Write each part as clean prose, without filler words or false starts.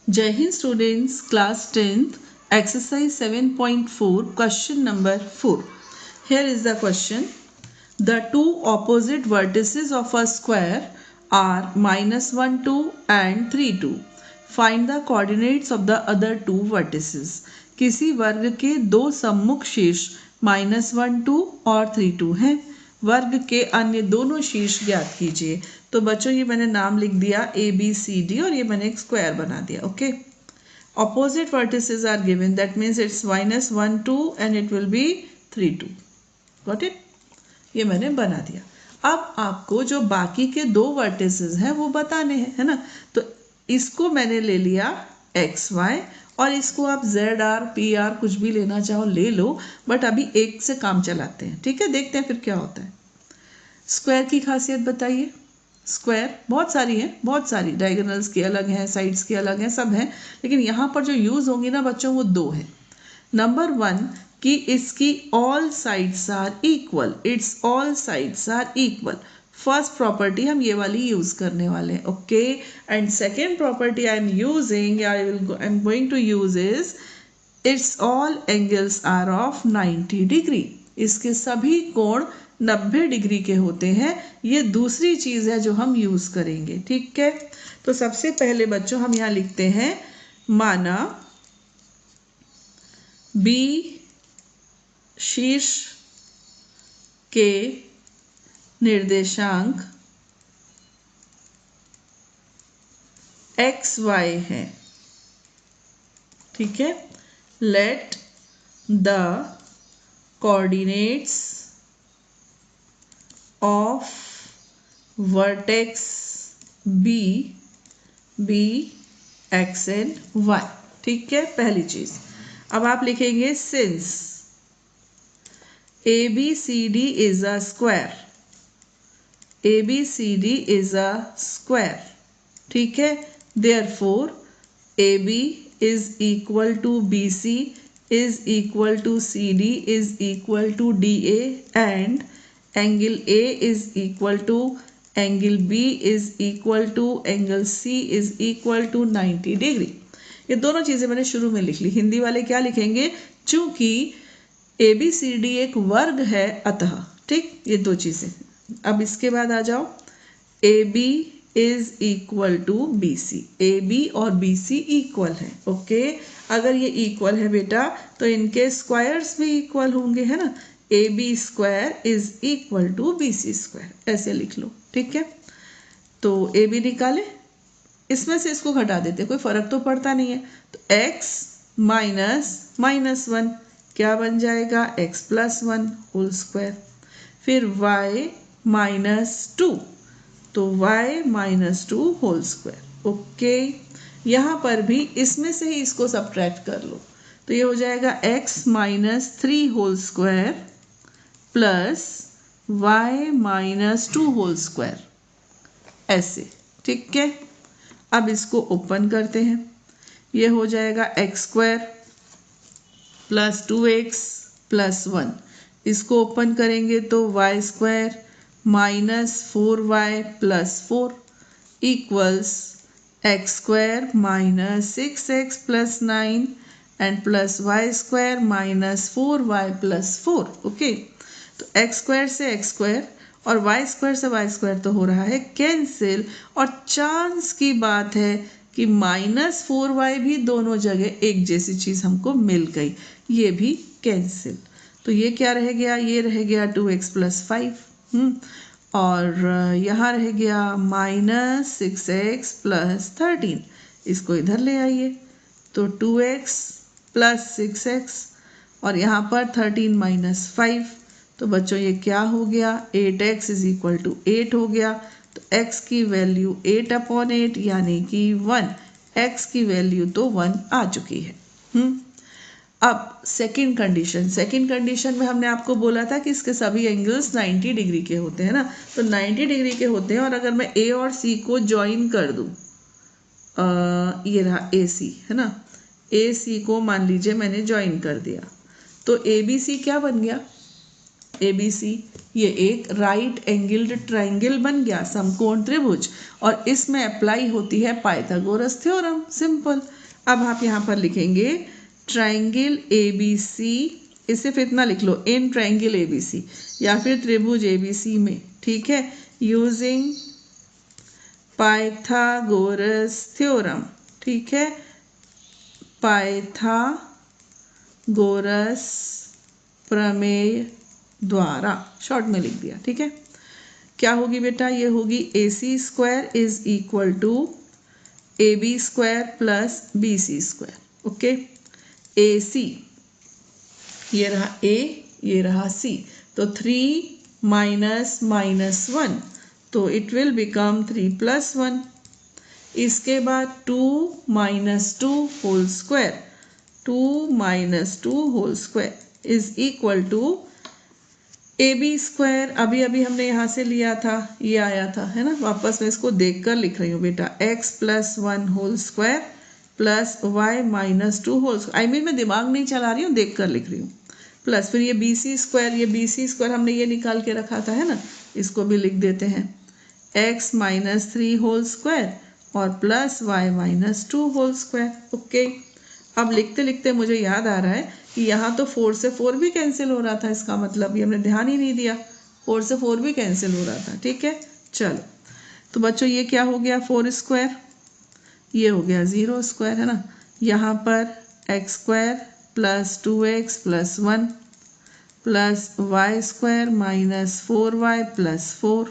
Jai Hind students, class 10th, exercise 7.4, question number 4. Here is the question. The two opposite vertices of a square are -1, 2 and 3, 2. Find the coordinates of the other two vertices. किसी वर्ग के दो सम्मुख शीर्ष -1, 2 और 3, 2 हैं। वर्ग के अन्य दोनों शीर्ष ज्ञात कीजिए। तो बच्चों ये मैंने नाम लिख दिया ABCD और ये मैंने एक स्क्वायर बना दिया। Okay, opposite vertices are given, that means it's -1, 2 and it will be 3, 2. Got it? ये मैंने बना दिया। अब आपको जो बाकी के दो वर्टिसेस हैं वो बताने हैं, है ना। तो इसको मैंने ले लिया XY और इसको आप ZR PR कुछ भी लेना चाहो ले लो, बट अभी एक से काम चलाते हैं। ठीक है, देखते हैं फिर क्या होता है। स्क्वायर की खासियत बताइए। स्क्वायर बहुत सारी हैं, बहुत सारी, डायगोनल्स के अलग हैं, साइड्स के अलग हैं, सब हैं, लेकिन यहाँ पर जो यूज़ होंगी ना बच्चों वो दो हैं। नंबर 1 कि इसकी all sides are equal, it's all sides are equal. First property हम ये वाली यूज करने वाले हैं। Okay, and second property I am going to use is it's all angles are of 90 degree. इसके सभी कोण 90 डिग्री के होते हैं। ये दूसरी चीज है जो हम यूज करेंगे। ठीक है, तो सबसे पहले बच्चों हम यहाँ लिखते हैं, माना बी शीर्ष के निर्देशांक XY है। ठीक है, let the coordinates of vertex be X and Y। ठीक है, पहली चीज। अब आप लिखेंगे since ABCD is a square, ABCD is a square। ठीक है, therefore AB is equal to BC is equal to CD is equal to DA and angle A is equal to angle B is equal to angle C is equal to 90 degree. ये दोनों चीजें मैंने शुरू में लिख ली। हिंदी वाले क्या लिखेंगे, चूंकि ABCD एक वर्ग है अतः। ठीक, ये दो चीजें। अब इसके बाद आ जाओ, AB is equal to BC। AB और BC इक्वल है। ओके, अगर ये इक्वल है बेटा तो इनके स्क्वायर्स भी इक्वल होंगे, है ना। AB square is equal to BC square, ऐसे लिख लो। ठीक है, तो AB निकाले, इसमें से इसको घटा देते, कोई फर्क तो पड़ता नहीं है। तो x -1 क्या बन जाएगा, x + 1 होल स्क्वायर। फिर y -2 तो y -2 होल स्क्वायर। ओके, यहाँ पर भी इसमें से ही इसको सब्ट्रैक्ट कर लो, तो ये हो जाएगा x -3 whole square plus y -2 whole square, ऐसे। ठीक है, अब इसको ओपन करते हैं, ये हो जाएगा x² + 2x + 1। इसको ओपन करेंगे तो y² -4y + 4 equals x² -6x + 9 and plus y² -4y + 4। Okay, तो x² से x² और y² से y² तो हो रहा है कैंसिल, और चांस की बात है कि -4y भी दोनों जगह एक जैसी चीज हमको मिल गई, ये भी कैंसिल। तो ये क्या रह गया, ये रह गया 2x + 5। और यहाँ रह गया -6x + 13। इसको इधर ले आइए, तो 2x + 6x और यहाँ पर 13 - 5। तो बच्चों ये क्या हो गया, 8x = 8 हो गया। तो x की वैल्यू 8/8 यानी कि 1। x की वैल्यू तो 1 आ चुकी है। अब सेकंड कंडीशन में हमने आपको बोला था कि इसके सभी एंगल्स 90 डिग्री के होते हैं ना। तो 90 डिग्री के होते हैं, और अगर मैं A और C को ज्वाइन कर दूं, ये रहा AC, है ना। AC को मान लीजिए मैंने ज्वाइन कर दिया, तो ABC क्या बन गया, ABC ये एक राइट एंगल्ड ट्रायंगल बन गया, समकोण त्रिभुज, और इसमें अप्लाई होती है पाइथागोरस थ्योरम। सिंपल। अब आप यहाँ पर लिखेंगे ट्रायंगल ABC, इसे फिर इतना लिख लो, इन ट्रायंगल ABC या फिर त्रिभुज ABC में, ठीक है, यूजिंग पाइथागोरस थ्योरम, ठीक है, पाइथागोरस प्रमेय द्वारा, शॉर्ट में लिख दिया, ठीक है। क्या होगी बेटा, ये होगी AC square is equal to AB square plus BC square. Okay, AC, ये रहा A, ये रहा C, तो 3 माइनस माइनस 1, तो इट विल बिकम 3 प्लस 1। इसके बाद 2 minus 2 whole square, 2 minus 2 whole square is equal to AB square. अभी अभी हमने यहाँ से लिया था, ये आया था, है ना, वापस मैं इसको देख कर लिख रही हूँ बेटा, x plus 1 whole square plus y minus 2 whole square, I mean मैं दिमाग नहीं चला रही हूँ, देख कर लिख रही हूँ, प्लस फिर ये BC स्क्वायर, ये BC स्क्वायर हमने ये निकाल के रखा था, है ना, इसको भी लिख देते हैं, x माइनस 3 होल स्क्वायर और plus y minus 2 whole square. Okay, अब लिखते लिखते मुझे याद आ रहा है कि यहाँ तो 4 से 4 भी कैंसिल हो रहा था, इसका मतलब ये हमने ध्यान ही नहीं दिया, 4 से 4 भी कैंसिल हो रहा था, ठीक है। चलो, तो बच्चों ये क्या हो गया, 4 स्क्वायर, ये हो गया 0 स्क्वायर, है ना, यहाँ पर x square plus 2x plus 1 plus y square minus 4y plus 4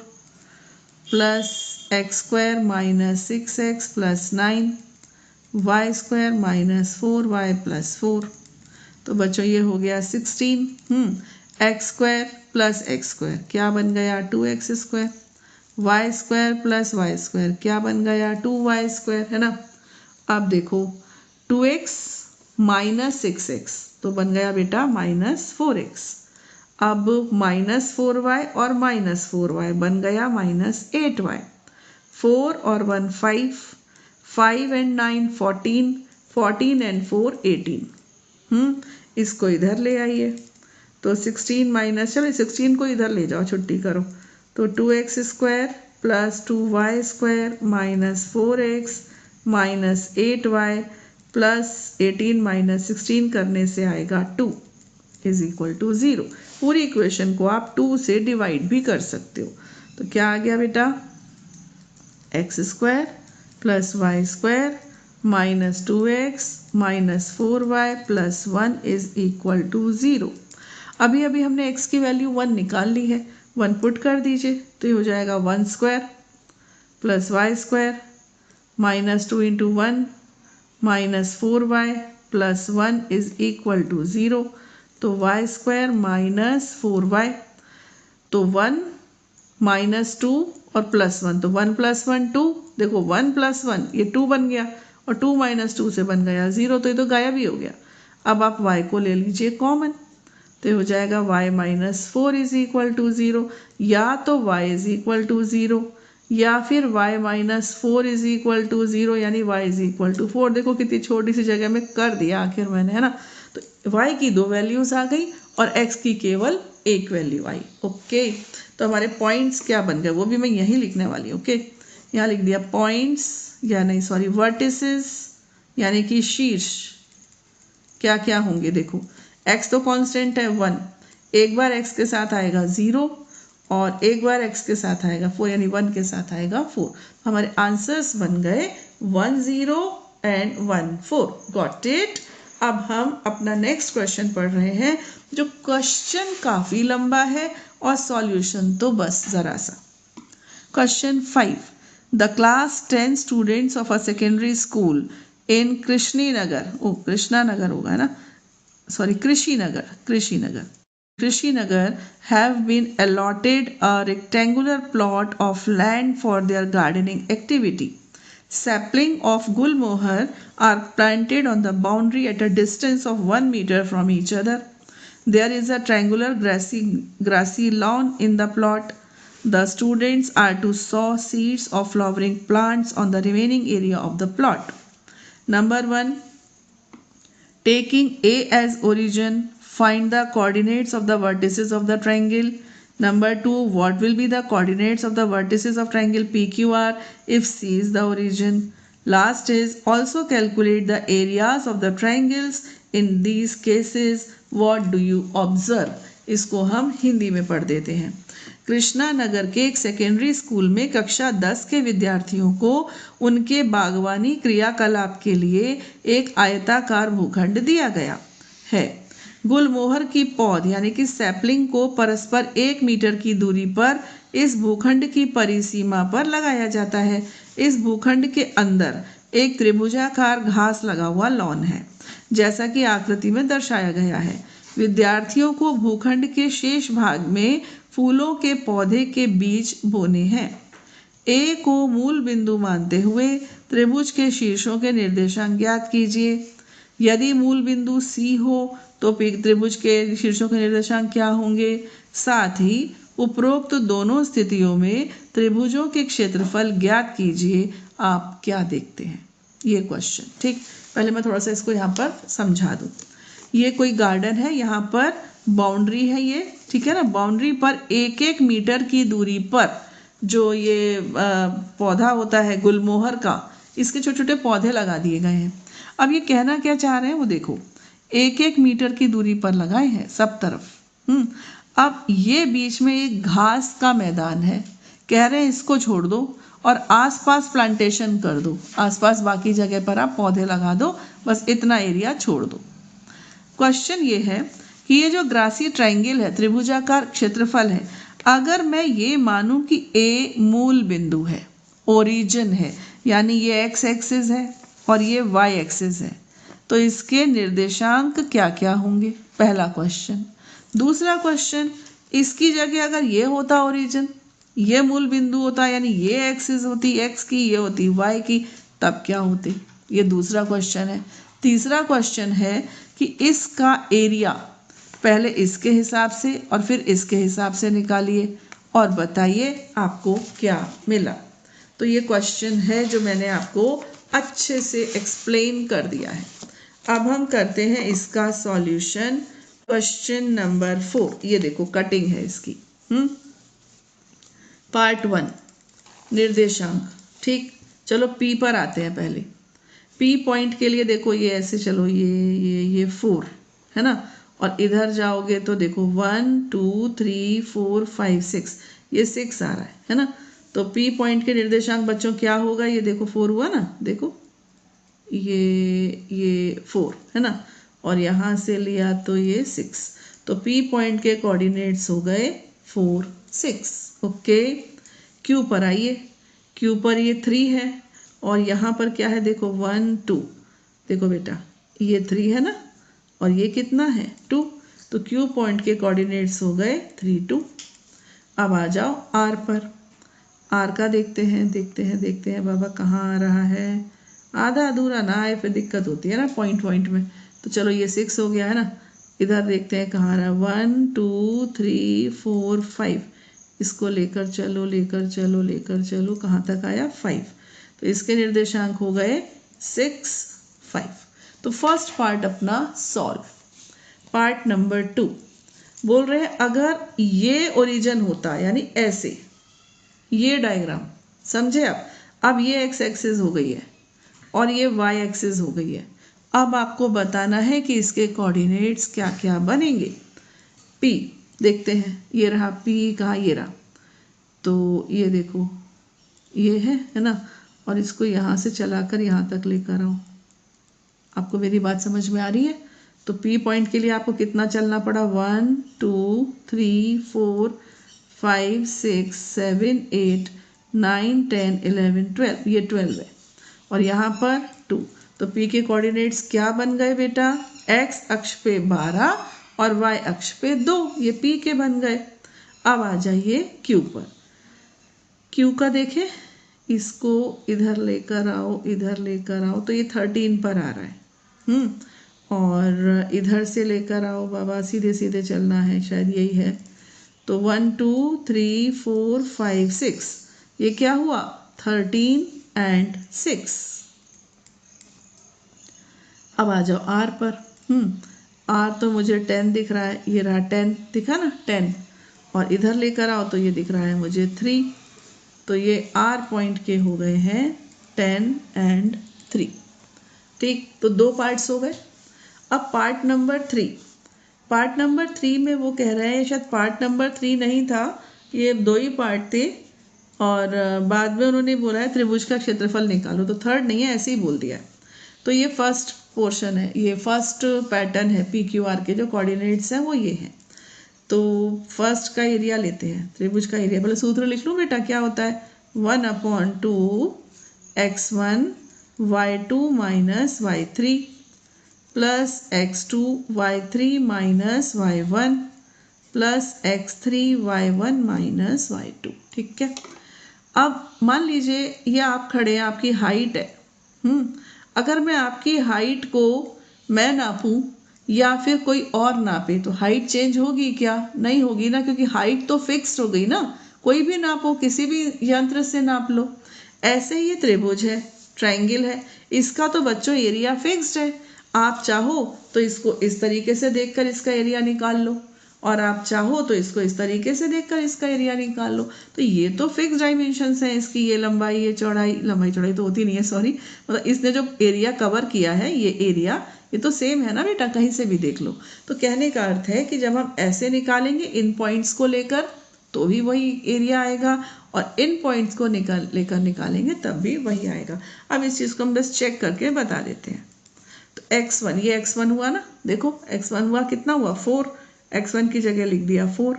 plus x square minus 6x plus 9 y square minus 4y plus 4। तो बच्चों ये हो गया 16। X square plus x square क्या बन गया, 2x square, y square plus y square क्या बन गया, 2y स्क्वायर, है ना। अब देखो 2x माइनस 6x तो बन गया बेटा माइनस 4x। अब माइनस 4y और माइनस 4y बन गया माइनस 8y। 4 और 1 5, 5 एंड 9 14, 14 एंड 4 18। इसको इधर ले आइए, तो 16 माइनस, चलो 16 को इधर ले जाओ, छुट्टी करो, तो 2x square plus 2y square minus 4x minus 8y plus 18 minus 16 करने से आएगा 2 इज इक्वल टू 0। पूरी इक्वेशन को आप 2 से डिवाइड भी कर सकते हो, तो क्या आ गया बेटा, x square plus y square minus 2x minus 4y plus 1 is equal to 0। अभी अभी हमने x की वैल्यू 1 निकाल ली है, 1 पुट कर दीजिए, तो ये हो जाएगा 1 square plus y square minus 2 into 1 minus 4y plus 1 is equal to 0। तो वाई स्क्वायर माइनस 4y, तो 1 माइनस 2 और प्लस 1, तो 1 प्लस 1 2, देखो 1 प्लस 1 ये 2 बन गया, और 2 माइनस 2 से बन गया 0, तो ये तो गायब ही हो गया। अब आप y को ले लीजिए कॉमन, तो ये हो जाएगा y minus 4 is equal to 0, या तो y इज इक्वल टू 0 या फिर y minus 4 is equal to 0, यानी y इज इक्वल टू 4। देखो कितनी छोटी सी जगह में कर दिया आखिर मैंने, है ना। तो y की 2 वैल्यूज आ गई और x की केवल एक वैल्यू आई। ओके, तो हमारे पॉइंट्स क्या बन गए वो भी मैं यहीं लिखने वाली हूँ। ओके, यहाँ लिख दिया पॉइंट्स, या नहीं सॉरी वर्टिसेस, यानी कि शीर्ष क्या क्या होंगे। देखो x तो कांस्टेंट है 1, एक बार x के साथ आएगा 0 और एक बार x के साथ आएगा 4, यानी 1 के साथ आएगा 4। हमारे आंसर्स बन गए 1 0 एंड 1 4। Got it. अब हम अपना नेक्स्ट क्वेश्चन पढ़ रहे हैं, जो क्वेश्चन काफ़ी लंबा है और सॉल्यूशन तो बस ज़रा सा। Question 5, the class 10 students of a secondary school in Krishninagar, ओ कृष्णानगर होगा ना, sorry Krishninagar have been allotted a rectangular plot of land for their gardening activity. Sapling of gulmohar are planted on the boundary at a distance of 1 meter from each other. There is a triangular grassy lawn in the plot. The students are to sow seeds of flowering plants on the remaining area of the plot. Number 1. Taking A as origin, find the coordinates of the vertices of the triangle. Number 2, what will be the coordinates of the vertices of triangle PQR if C is the origin? Last is also calculate the areas of the triangles in these cases. What do you observe? इसको हम हिंदी में पढ़ देते हैं। कृष्णा नगर के एक secondary school में कक्षा 10 के विद्यार्थियों को उनके बागवानी क्रियाकलाप के लिए एक आयताकार भूखंड दिया गया है। गुलमोहर की पौध यानी कि सैपलिंग को परस्पर 1 मीटर की दूरी पर इस भूखंड की परिसीमा पर लगाया जाता है। इस भूखंड के अंदर एक त्रिभुजाकार घास लगा हुआ लॉन है, जैसा कि आकृति में दर्शाया गया है। विद्यार्थियों को भूखंड के शेष भाग में फूलों के पौधे के बीज बोने हैं। ए को मूल बिंदु मानते हुए त्रिभुज के शीर्षों के निर्देशांक ज्ञात कीजिए। यदि मूल बिंदु सी हो तो त्रिभुज के शीर्षों के निर्देशांक क्या होंगे? साथ ही उपरोक्त दोनों स्थितियों में त्रिभुजों के क्षेत्रफल ज्ञात कीजिए। आप क्या देखते हैं? ये क्वेश्चन, ठीक। पहले मैं थोड़ा सा इसको यहाँ पर समझा दूँ। ये कोई गार्डन है, यहाँ पर बाउंड्री है ये, ठीक है ना। बाउंड्री पर 1-1 मीटर की दूरी पर जो ये पौधा होता है गुलमोहर का, इसके छोटे छोटे पौधे लगा दिए गए हैं। अब ये कहना क्या चाह रहे हैं वो देखो, 1-1 मीटर की दूरी पर लगाए हैं सब तरफ। अब ये बीच में एक घास का मैदान है, कह रहे हैं इसको छोड़ दो और आसपास प्लांटेशन कर दो। आसपास बाकी जगह पर आप पौधे लगा दो, बस इतना एरिया छोड़ दो। क्वेश्चन ये है कि ये जो ग्रासी ट्रायंगल है, त्रिभुजाकार क्षेत्रफल है, अगर मैं ये मानूं कि ए मूल बिंदु है, ओरिजिन है, यानी ये एक्स एक्सिस है और ये वाई एक्सिस है, तो इसके निर्देशांक क्या क्या होंगे? पहला क्वेश्चन। दूसरा क्वेश्चन, इसकी जगह अगर ये होता ओरिजिन, ये मूल बिंदु होता, यानी ये एक्सिस होती एक्स की, ये होती वाई की, तब क्या होते? ये दूसरा क्वेश्चन है। तीसरा क्वेश्चन है कि इसका एरिया पहले इसके हिसाब से और फिर इसके हिसाब से निकालिए और बताइए आपको क्या मिला। तो ये क्वेश्चन है जो मैंने आपको अच्छे से एक्सप्लेन कर दिया है। अब हम करते हैं इसका सॉल्यूशन। क्वेश्चन नंबर 4, ये देखो कटिंग है इसकी। पार्ट 1, निर्देशांक, ठीक। चलो पी पर आते हैं पहले। पी पॉइंट के लिए देखो ये ऐसे, चलो ये 4 है ना, और इधर जाओगे तो देखो 1 2 3 4 5 6, ये 6 आ रहा है ना। तो पी पॉइंट के निर्देशांक बच्चों क्या होगा? ये देखो 4 हुआ ना, देखो ये 4 है ना, और यहाँ से लिया तो ये 6। तो पी पॉइंट के कोऑर्डिनेट्स हो गए 4 6। ओके, क्यू पर आइए। क्यू पर ये 3 है और यहाँ पर क्या है? देखो 1 2, देखो बेटा ये 3 है ना, और ये कितना है? 2। तो क्यू पॉइंट के कोऑर्डिनेट्स हो गए 3 2। अब आ जाओ आर पर। आर का देखते हैं बाबा कहाँ आ रहा है। आधा अधूरा ना आए फिर दिक्कत होती है ना पॉइंट में। तो चलो ये 6 हो गया है ना। इधर देखते हैं कहाँ आ रहा है। 1 2 3 4 5, इसको लेकर चलो कहाँ तक आया? 5। तो इसके निर्देशांक हो गए 6 5। तो फर्स्ट पार्ट अपना सॉल्व। पार्ट नंबर 2 बोल रहे हैं अगर ये ओरिजिन होता, यानी ऐसे, ये डायग्राम समझे आप। अब ये एक्स एक्सिस हो गई है और ये वाई एक्सिस हो गई है। अब आपको बताना है कि इसके कोऑर्डिनेट्स क्या क्या बनेंगे। पी देखते हैं, ये रहा पी, कहाँ? ये रहा। तो ये देखो ये है ना, और इसको यहाँ से चलाकर यहाँ तक लेकर आओ। आपको मेरी बात समझ में आ रही है? तो पी पॉइंट के लिए आपको कितना चलना पड़ा? 1 2 3 4 5 6 7 8 9 10 11 12, ये 12 है, और यहाँ पर 2। तो पी के कोऑर्डिनेट्स क्या बन गए बेटा? एक्स अक्ष पे 12 और वाई अक्ष पे 2, ये पी के बन गए। अब आ जाइए क्यू पर। क्यू का देखें, इसको इधर लेकर आओ तो ये 13 पर आ रहा है। और इधर से लेकर आओ बाबा, सीधे सीधे चलना है, शायद यही है। तो 1 2 3 4 5 6, ये क्या हुआ? 13 and 6। अब आ जाओ आर पर। आर तो मुझे 10 दिख रहा है, ये रहा 10, दिखा ना 10, और इधर लेकर आओ तो ये दिख रहा है मुझे 3, तो ये R पॉइंट के हो गए हैं 10 and 3। ठीक, तो 2 पार्ट्स हो गए। अब पार्ट नंबर 3, पार्ट नंबर 3 में वो कह रहे हैं, शायद पार्ट नंबर 3 नहीं था, ये 2 ही पार्ट थे और बाद में उन्होंने बोला है त्रिभुज का क्षेत्रफल निकालो, तो थर्ड नहीं है, ऐसे ही बोल दिया है। तो ये फर्स्ट पोर्शन है, ये फर्स्ट पैटर्न है PQR के जो कोऑर्डिनेट्स हैं वो ये हैं। तो फर्स्ट का एरिया लेते हैं, त्रिभुज का एरिया। पहले सूत्र लिख लूँ बेटा, क्या होता है 1/2 x1 y2 minus y3 plus x2 y3 minus y1 plus x3 y1 minus y2। ठीक है, अब मान लीजिए ये आप खड़े हैं, आपकी हाइट है। अगर मैं आपकी हाइट को मैं नापूं या फिर कोई और नापे तो हाइट चेंज होगी क्या? नहीं होगी ना, क्योंकि हाइट तो फिक्स्ड हो गई ना। कोई भी नापो, किसी भी यंत्र से नाप लो। ऐसे ही ये त्रिभुज है, ट्रायंगल है, इसका तो बच्चों एरिया फिक्स्ड है। आप चाहो तो इसको इस तरीके से देखकर इसका एरिया निकाल लो और आप चाहो तो इसको इस तरीके से देखकर इसका एरिया निकाल लो। तो ये तो फिक्स डायमेंशंस हैं इसकी, ये लंबाई, ये चौड़ाई, लंबाई चौड़ाई तो होती नहीं है, सॉरी, मतलब इसने जो एरिया कवर किया है ये एरिया, ये तो सेम है ना बेटा, कहीं से भी देख लो। तो कहने का अर्थ है कि जब हम ऐसे निकालेंगे इन पॉइंट्स को लेकर तो भी वही एरिया आएगा और इन पॉइंट्स को लेकर निकालेंगे तब भी वही आएगा। अब इस चीज़ को हम बस चेक करके बता देते हैं। तो x1, ये x1 हुआ ना, देखो x1 हुआ, कितना हुआ 4, x1 की जगह लिख दिया 4।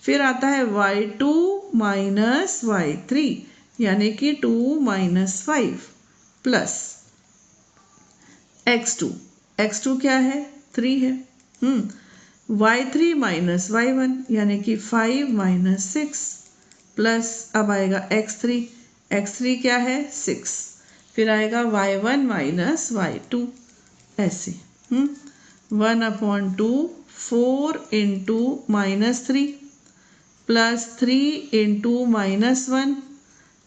फिर आता है y2 माइनस y3 यानी कि 2 माइनस 5 प्लस x2, x2 क्या है 3 है। y3 माइनस y1 यानी कि 5 माइनस 6 प्लस अब आएगा x3, x3 क्या है 6, फिर आएगा y1 माइनस y2 ऐसे 1/2 4 into minus 3 plus 3 into minus 1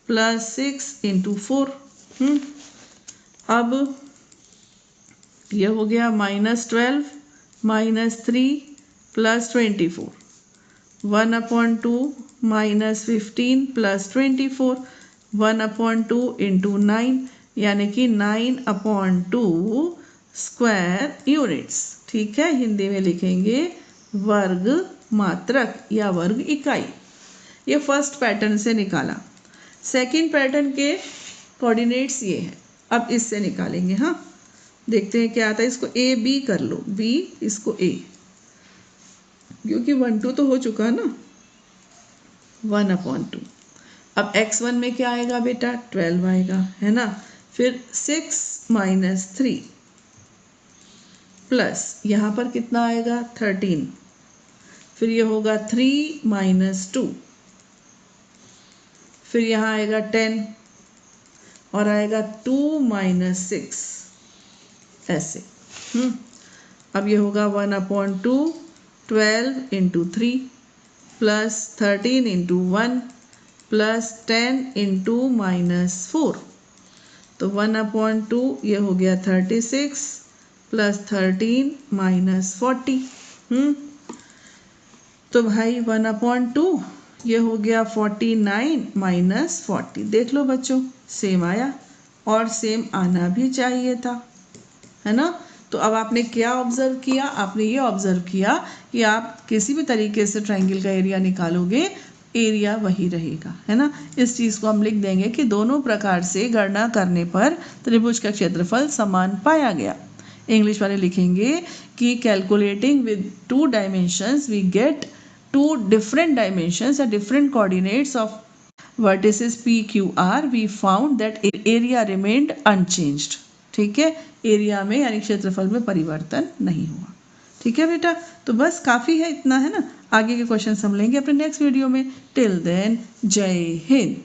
plus 6 into 4। अब यह हो गया -12 minus 3 plus 24, 1/2 minus 15 plus 24, 1/2 into 9 यानी कि 9/2 स्क्वायर यूनिट्स। ठीक है, हिंदी में लिखेंगे वर्ग मात्रक या वर्ग इकाई। ये फर्स्ट पैटर्न से निकाला। सेकंड पैटर्न के कोऑर्डिनेट्स ये हैं, अब इससे निकालेंगे। हाँ, देखते हैं क्या आता है। इसको ए बी कर लो, बी इसको ए, क्योंकि 1 2 तो हो चुका ना, 1/2। अब x1 में क्या आएगा बेटा 12 आएगा, है ना। फिर 6 माइनस 3 प्लस यहाँ पर कितना आएगा 13, फिर ये होगा 3 माइनस 2, फिर यहाँ आएगा 10 और आएगा 2 माइनस 6 ऐसे। अब ये होगा 1/2 12 into 3 plus 13 into 1 plus 10 into minus 4। तो 1/2 ये हो गया 36 प्लस 13 माइनस 40। तो भाई 1/2 ये हो गया 49 माइनस 40। देख लो बच्चों, सेम आया और सेम आना भी चाहिए था, है ना। तो अब आपने क्या ऑब्जर्व किया? आपने ये ऑब्जर्व किया कि आप किसी भी तरीके से ट्रायंगल का एरिया निकालोगे, एरिया वही रहेगा, है ना। इस चीज़ को हम लिख देंगे कि दोनों प्रकार से गणना करने पर त्रिभुज का क्षेत्रफल समान पाया गया। इंग्लिश वाले लिखेंगे कि calculating with 2 dimensions we get 2 different dimensions and different coordinates of vertices PQR, we found that area remained unchanged। ठीक है, एरिया में यानी क्षेत्रफल में परिवर्तन नहीं हुआ। ठीक है बेटा, तो बस काफ़ी है, इतना है ना। आगे के क्वेश्चन हम लेंगे अपने नेक्स्ट वीडियो में। टिल देन जय हिंद।